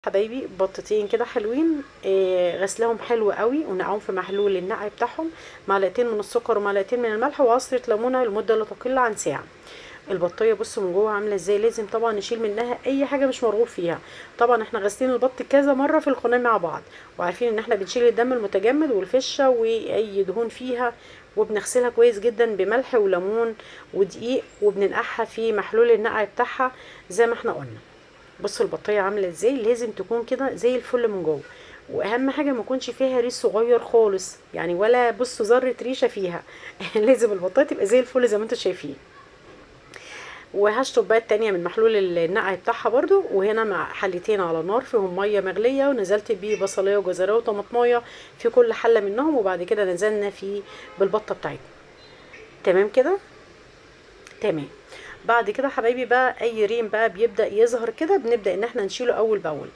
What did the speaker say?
حبايبي بطتين كده حلوين، غسلهم حلو قوي ونقعهم في محلول النقع بتاعهم، معلقتين من السكر ومعلقتين من الملح وعصره ليمونه لمده لا تقل عن ساعه. البطيه بصوا من جوه عامله ازاي، لازم طبعا نشيل منها اي حاجه مش مرغوب فيها. طبعا احنا غاسلين البط كذا مره في القناه مع بعض، وعارفين ان احنا بنشيل الدم المتجمد والفشه واي دهون فيها، وبنغسلها كويس جدا بملح وليمون ودقيق، وبننقعها في محلول النقع بتاعها زي ما احنا قلنا. بصوا البطيه عامله ازاي، لازم تكون كده زي الفل من جوه، واهم حاجه ما يكونش فيها ريش صغير خالص يعني، ولا بصوا ذره ريشه فيها. لازم البطايه تبقى زي الفل زي ما انتم شايفين. وهشطب بقى التانية من محلول النقع بتاعها برضو، وهنا مع حلتين على نار فيهم ميه مغليه، ونزلت بيه بصلايه وجزرايه وطماطمايه في كل حله منهم، وبعد كده نزلنا فيه بالبطه بتاعتنا. تمام كده، تمام. بعد كده حبايبي بقى اي ريم بقى بيبدا يظهر كده، بنبدا ان احنا نشيله اول باول.